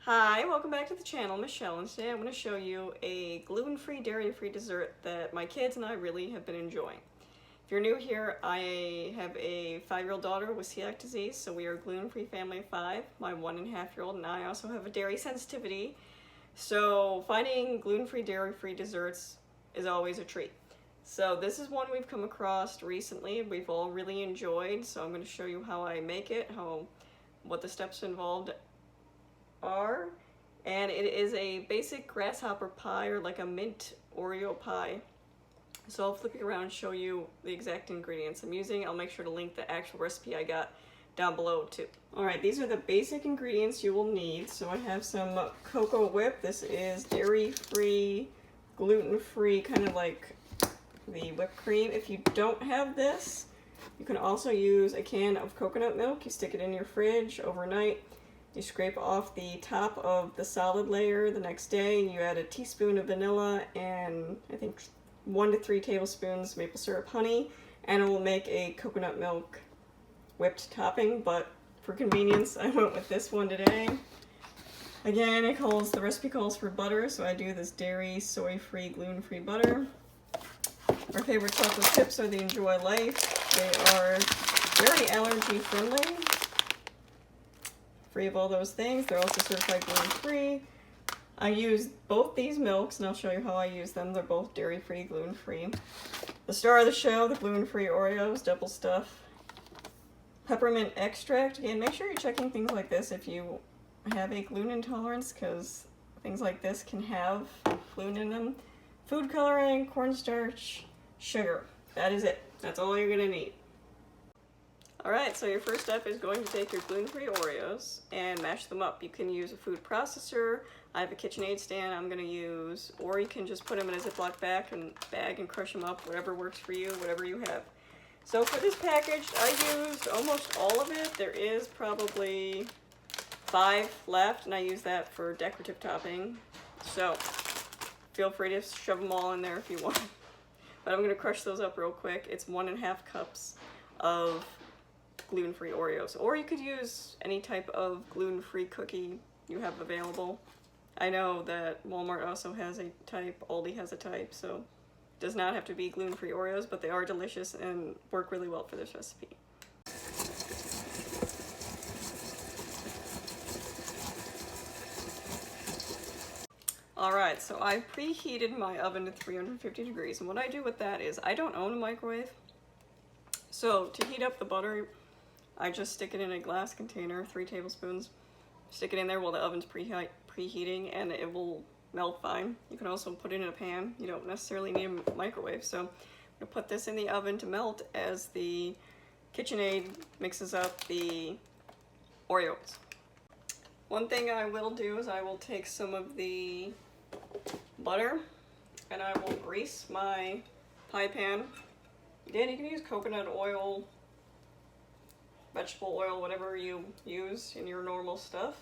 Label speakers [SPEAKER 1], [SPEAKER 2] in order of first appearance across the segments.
[SPEAKER 1] Hi, welcome back to the channel, Michelle, and today I'm going to show you a gluten-free, dairy-free dessert that my kids and I really have been enjoying. If you're new here, I have a 5-year-old daughter with celiac disease, so we are a gluten-free family of 5. My 1.5-year-old and I also have a dairy sensitivity, so finding gluten-free, dairy-free desserts is always a treat. So this is one we've come across recently, we've all really enjoyed, so I'm going to show you how I make it, what the steps involved are, and it is a basic grasshopper pie, or like a mint Oreo pie. So I'll flip it around and show you the exact ingredients I'm using. I'll make sure to link the actual recipe I got down below too. Alright, these are the basic ingredients you will need. So I have some cocoa whip. This is dairy-free, gluten-free, kind of like the whipped cream. If you don't have this, you can also use a can of coconut milk. You stick it in your fridge overnight. You scrape off the top of the solid layer the next day. You add a teaspoon of vanilla and I think 1 to 3 tablespoons maple syrup honey, and it will make a coconut milk whipped topping, but for convenience I went with this one today. Again, the recipe calls for butter, so I do this dairy, soy-free, gluten-free butter. Our favorite chocolate chips are the Enjoy Life. They are very allergy friendly. Free of all those things. They're also certified gluten-free. I use both these milks, and I'll show you how I use them. They're both dairy-free, gluten-free. The star of the show, the gluten-free Oreos, double stuff. Peppermint extract. Again, make sure you're checking things like this if you have a gluten intolerance, because things like this can have gluten in them. Food coloring, cornstarch, sugar. That is it. That's all you're gonna need. Alright, so your first step is going to take your gluten-free Oreos and mash them up. You can use a food processor. I have a KitchenAid stand I'm going to use, or you can just put them in a Ziploc bag and crush them up, whatever works for you, whatever you have. So for this package, I used almost all of it. There is probably 5 left, and I use that for decorative topping. So feel free to shove them all in there if you want. But I'm going to crush those up real quick. It's 1.5 cups of gluten-free Oreos, or you could use any type of gluten-free cookie you have available. I know that Walmart also has a type, Aldi has a type, so it does not have to be gluten-free Oreos, but they are delicious and work really well for this recipe. Alright, so I preheated my oven to 350 degrees, and what I do with that is I don't own a microwave, so to heat up the butter, I just stick it in a glass container, 3 tablespoons. Stick it in there while the oven's preheating, and it will melt fine. You can also put it in a pan. You don't necessarily need a microwave. So I'm gonna put this in the oven to melt as the KitchenAid mixes up the Oreos. One thing I will do is I will take some of the butter and I will grease my pie pan. Again, you can use coconut oil, vegetable oil, whatever you use in your normal stuff.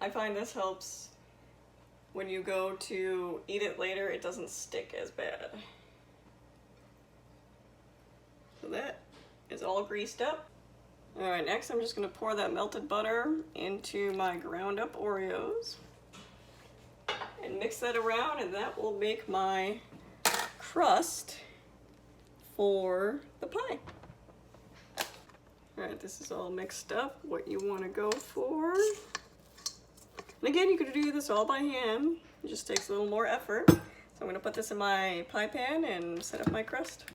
[SPEAKER 1] I find this helps when you go to eat it later, it doesn't stick as bad. So that is all greased up. Alright, next I'm just going to pour that melted butter into my ground up Oreos and mix that around, and that will make my crust for the pie. Alright, this is all mixed up, what you want to go for. And again, you could do this all by hand. It just takes a little more effort. So I'm going to put this in my pie pan and set up my crust.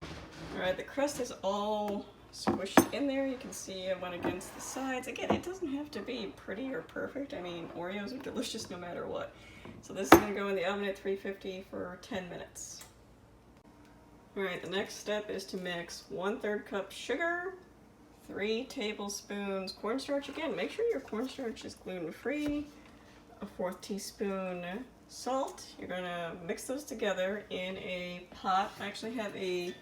[SPEAKER 1] Alright, the crust is all squished in there. You can see it went against the sides. Again, it doesn't have to be pretty or perfect. I mean, Oreos are delicious no matter what. So this is going to go in the oven at 350 for 10 minutes. Alright, the next step is to mix 1/3 cup sugar, 3 tablespoons cornstarch. Again, make sure your cornstarch is gluten-free. A 1/4 teaspoon salt. You're gonna mix those together in a pot. I actually have this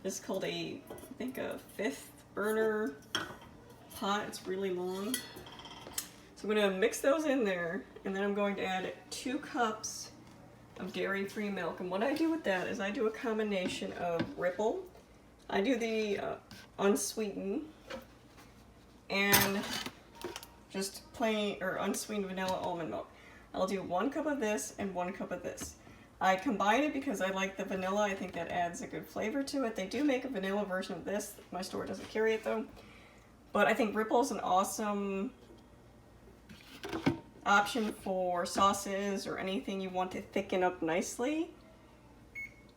[SPEAKER 1] is called I think a 5th burner pot. It's really long. So I'm gonna mix those in there, and then I'm going to add 2 cups of dairy-free milk. And what I do with that is I do a combination of Ripple. I do the unsweetened, and just plain or unsweetened vanilla almond milk. I'll do 1 cup of this and 1 cup of this. I combine it because I like the vanilla. I think that adds a good flavor to it. They do make a vanilla version of this. My store doesn't carry it though. But I think Ripple is an awesome option for sauces or anything you want to thicken up nicely.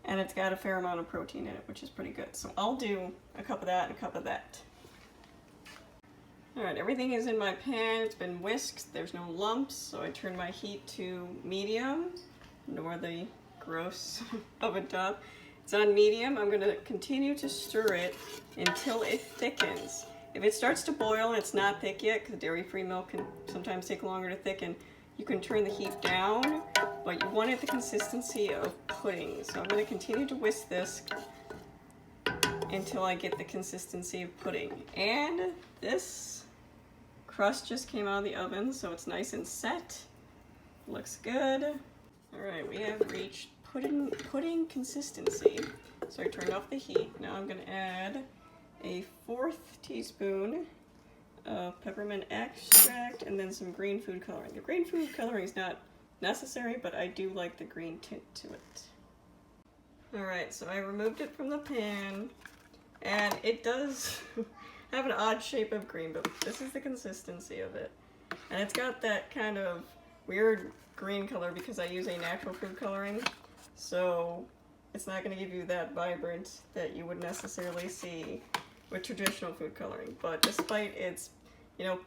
[SPEAKER 1] And it's got a fair amount of protein in it, which is pretty good. So I'll do a cup of that and a cup of that. Alright, everything is in my pan. It's been whisked. There's no lumps, so I turn my heat to medium. Ignore the gross oven top. It's on medium. I'm going to continue to stir it until it thickens. If it starts to boil and it's not thick yet, because dairy-free milk can sometimes take longer to thicken, you can turn the heat down, but you want it the consistency of pudding. So I'm going to continue to whisk this until I get the consistency of pudding. And this crust just came out of the oven, so it's nice and set. Looks good. Alright, we have reached pudding consistency. So I turned off the heat. Now I'm going to add a 1/4 teaspoon of peppermint extract and then some green food coloring. The green food coloring is not necessary, but I do like the green tint to it. Alright, so I removed it from the pan, and it does have an odd shape of green, but this is the consistency of it. And it's got that kind of weird green color because I use a natural food coloring, so it's not going to give you that vibrant that you would necessarily see with traditional food coloring. But despite its, you know,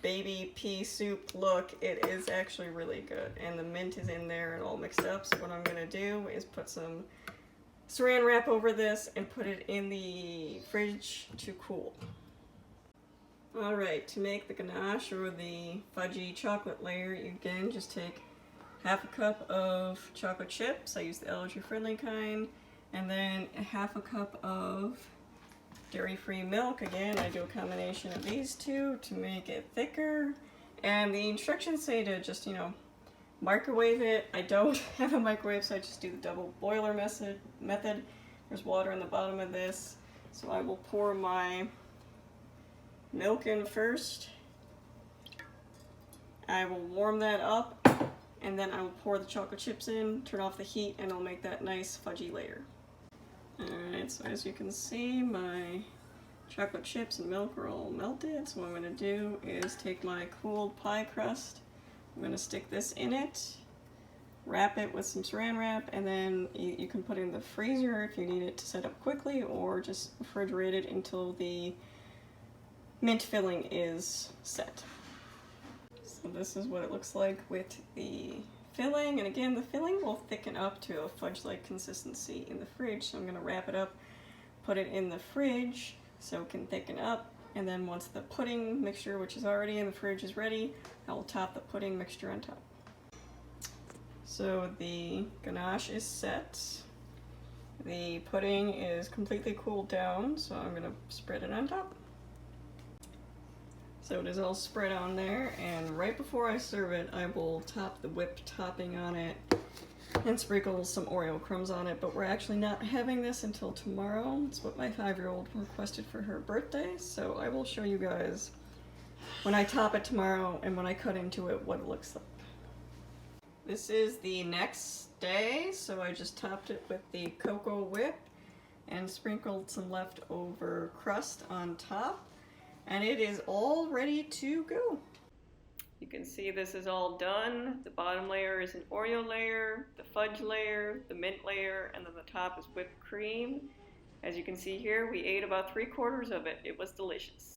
[SPEAKER 1] baby pea soup look, it is actually really good. And the mint is in there and all mixed up, so what I'm going to do is put some saran wrap over this and put it in the fridge to cool. Alright, to make the ganache or the fudgy chocolate layer, you again just take 1/2 cup of chocolate chips. I use the allergy-friendly kind, and then 1/2 cup of dairy-free milk. Again, I do a combination of these two to make it thicker. And the instructions say to just, you know, microwave it. I don't have a microwave, so I just do the double boiler method. There's water in the bottom of this, so I will pour my milk in first. I will warm that up, and then I will pour the chocolate chips in, turn off the heat, and I'll make that nice fudgy layer. Alright, so as you can see, my chocolate chips and milk are all melted, so what I'm going to do is take my cooled pie crust. I'm going to stick this in it, wrap it with some saran wrap, and then you can put it in the freezer if you need it to set up quickly, or just refrigerate it until the mint filling is set. So this is what it looks like with the filling, and again, the filling will thicken up to a fudge-like consistency in the fridge, so I'm going to wrap it up, put it in the fridge so it can thicken up, and then once the pudding mixture, which is already in the fridge, is ready, I will top the pudding mixture on top. So the ganache is set. The pudding is completely cooled down, so I'm going to spread it on top. So it is all spread on there, and right before I serve it, I will top the whipped topping on it and sprinkle some Oreo crumbs on it, but we're actually not having this until tomorrow. It's what my 5-year-old requested for her birthday, so I will show you guys when I top it tomorrow and when I cut into it what it looks like. This is the next day, so I just topped it with the cocoa whip and sprinkled some leftover crust on top, and it is all ready to go. You can see this is all done. The bottom layer is an Oreo layer, the fudge layer, the mint layer, and then the top is whipped cream. As you can see here, we ate about 3/4 of it. It was delicious.